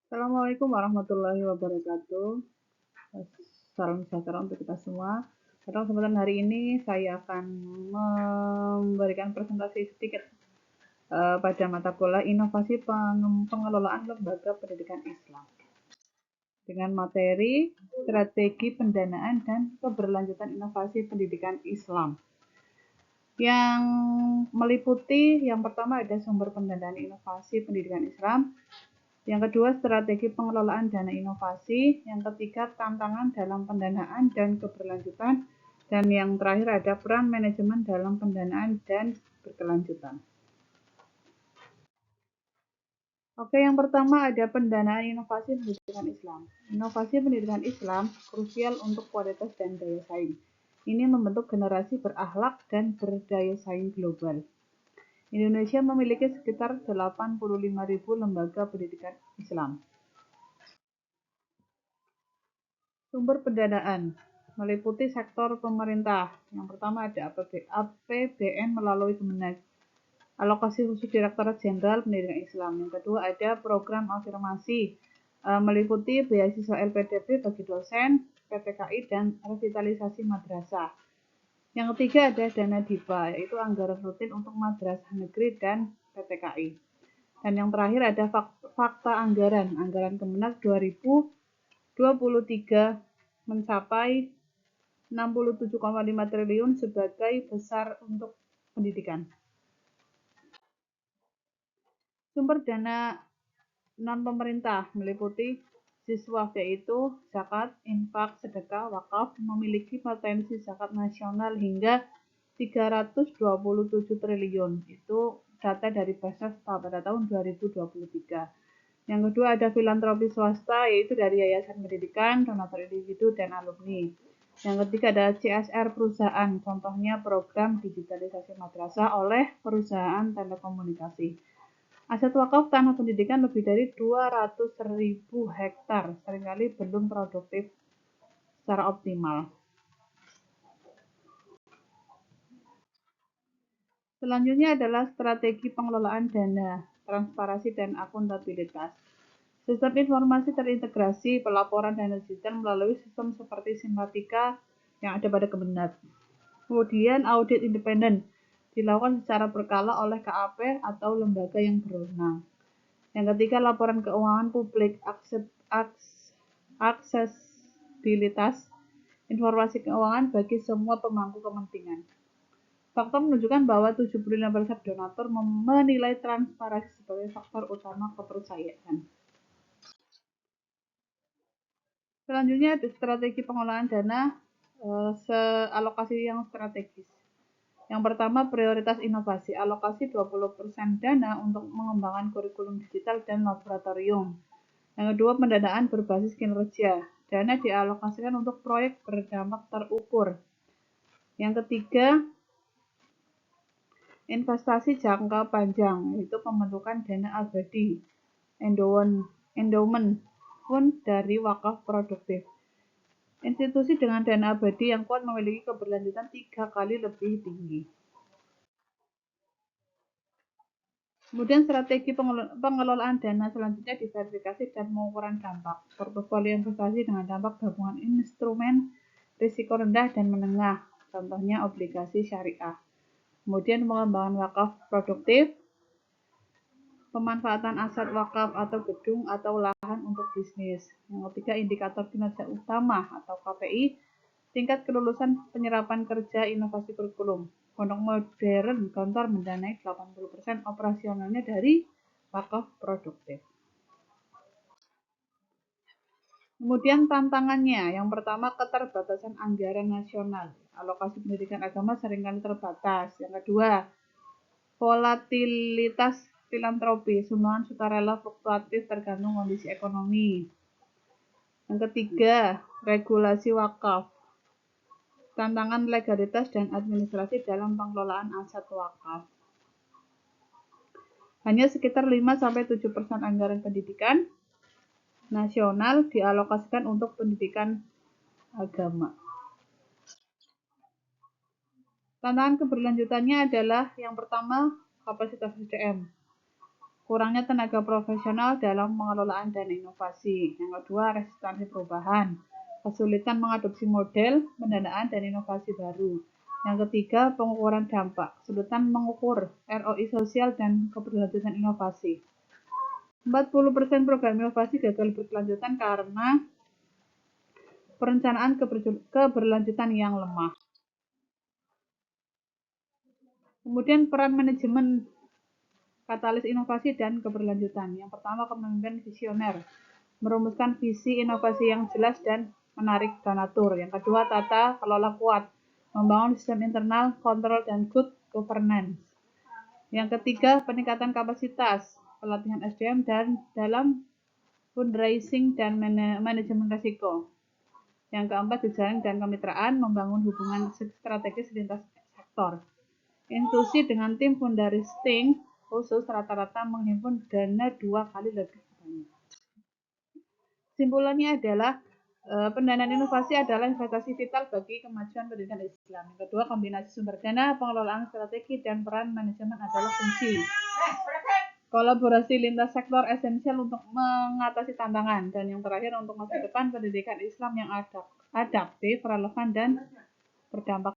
Assalamualaikum warahmatullahi wabarakatuh. Salam sejahtera untuk kita semua. Pada kesempatan hari ini saya akan memberikan presentasi sedikit pada mata kuliah Inovasi Pengelolaan Lembaga Pendidikan Islam dengan materi Strategi Pendanaan dan Keberlanjutan Inovasi Pendidikan Islam. Yang meliputi yang pertama ada sumber pendanaan inovasi pendidikan Islam, yang kedua, strategi pengelolaan dana inovasi. Yang ketiga, tantangan dalam pendanaan dan keberlanjutan. Dan yang terakhir ada peran manajemen dalam pendanaan dan berkelanjutan. Oke, yang pertama ada pendanaan inovasi pendidikan Islam. Inovasi pendidikan Islam krusial untuk kualitas dan daya saing. Ini membentuk generasi berakhlak dan berdaya saing global. Indonesia memiliki sekitar 85.000 lembaga pendidikan Islam. Sumber pendanaan meliputi sektor pemerintah. Yang pertama ada APBN melalui Kemenag, alokasi khusus Direktorat Jenderal Pendidikan Islam. Yang kedua ada program afirmasi, meliputi beasiswa LPDP bagi dosen, PTKI, dan revitalisasi madrasah. Yang ketiga ada dana DIPA, yaitu anggaran rutin untuk madrasah negeri dan PTKI. Dan yang terakhir ada fakta anggaran Kemenag 2023 mencapai 67,5 triliun sebagai besar untuk pendidikan. Sumber dana non-pemerintah meliputi siswa, yaitu zakat, infak, sedekah, wakaf, memiliki potensi zakat nasional hingga 327 triliun. Itu data dari Basnas pada tahun 2023. Yang kedua ada filantropi swasta, yaitu dari yayasan pendidikan, donatur individu, dan alumni. Yang ketiga ada CSR perusahaan, contohnya program digitalisasi madrasah oleh perusahaan telekomunikasi. Aset wakaf tanah pendidikan lebih dari 200.000 hektar, seringkali belum produktif secara optimal. Selanjutnya adalah strategi pengelolaan dana, transparansi dan akuntabilitas. Sistem informasi terintegrasi, pelaporan dana digital melalui sistem seperti Simpatika yang ada pada Kemenag. Kemudian audit independen dilakukan secara berkala oleh KAP atau lembaga yang berwenang. Yang ketiga, laporan keuangan publik, aksesibilitas informasi keuangan bagi semua pemangku kepentingan. Fakta menunjukkan bahwa 75% donatur menilai transparansi sebagai faktor utama kepercayaan. Selanjutnya ada strategi pengelolaan dana alokasi yang strategis. Yang pertama, prioritas inovasi, alokasi 20% dana untuk mengembangkan kurikulum digital dan laboratorium. Yang kedua, pendanaan berbasis kinerja, dana dialokasikan untuk proyek berdampak terukur. Yang ketiga, investasi jangka panjang, yaitu pembentukan dana abadi, endowment fund dari wakaf produktif. Institusi dengan dana abadi yang kuat memiliki keberlanjutan 3 kali lebih tinggi. Kemudian strategi pengelolaan dana selanjutnya diverifikasi dan pengukuran dampak. Portofolio investasi dengan dampak gabungan instrumen risiko rendah dan menengah, contohnya obligasi syariah. Kemudian pengembangan wakaf produktif, pemanfaatan aset wakaf atau gedung atau lahan untuk bisnis. Yang ketiga, indikator kinerja utama atau KPI, tingkat kelulusan penyerapan kerja inovasi kurikulum. Pondok modern Gontor mendanai 80% operasionalnya dari wakaf produktif. Kemudian tantangannya, yang pertama keterbatasan anggaran nasional. Alokasi pendidikan agama seringkali terbatas. Yang kedua, volatilitas filantropi, sumbangan sukarela fluktuatif tergantung kondisi ekonomi. Yang ketiga, regulasi wakaf, tantangan legalitas dan administrasi dalam pengelolaan aset wakaf. Hanya sekitar 5-7% anggaran pendidikan nasional dialokasikan untuk pendidikan agama. Tantangan keberlanjutannya adalah yang pertama, kapasitas SDM. kurangnya tenaga profesional dalam pengelolaan dana inovasi. Yang kedua, resistensi perubahan, kesulitan mengadopsi model pendanaan dan inovasi baru. Yang ketiga, pengukuran dampak, kesulitan mengukur ROI sosial dan keberlanjutan inovasi. 40% program inovasi gagal berkelanjutan karena perencanaan keberlanjutan yang lemah. Kemudian peran manajemen katalis inovasi dan keberlanjutan. Yang pertama, kepemimpinan visioner, merumuskan visi inovasi yang jelas dan menarik donatur. Yang kedua, tata kelola kuat, membangun sistem internal, kontrol, dan good governance. Yang ketiga, peningkatan kapasitas, pelatihan SDM dan dalam fundraising dan manajemen risiko. Yang keempat, jejaring dan kemitraan, membangun hubungan strategis lintas sektor. Institusi dengan tim fundraising khusus rata-rata menghimpun dana 2 kali lebih banyak. Kesimpulannya adalah pendanaan inovasi adalah investasi vital bagi kemajuan pendidikan Islam. Yang kedua, kombinasi sumber dana, pengelolaan strategi, dan peran manajemen adalah kunci. Kolaborasi lintas sektor esensial untuk mengatasi tantangan. Dan yang terakhir, untuk masa depan pendidikan Islam yang adaptif, relevan, dan berdampak.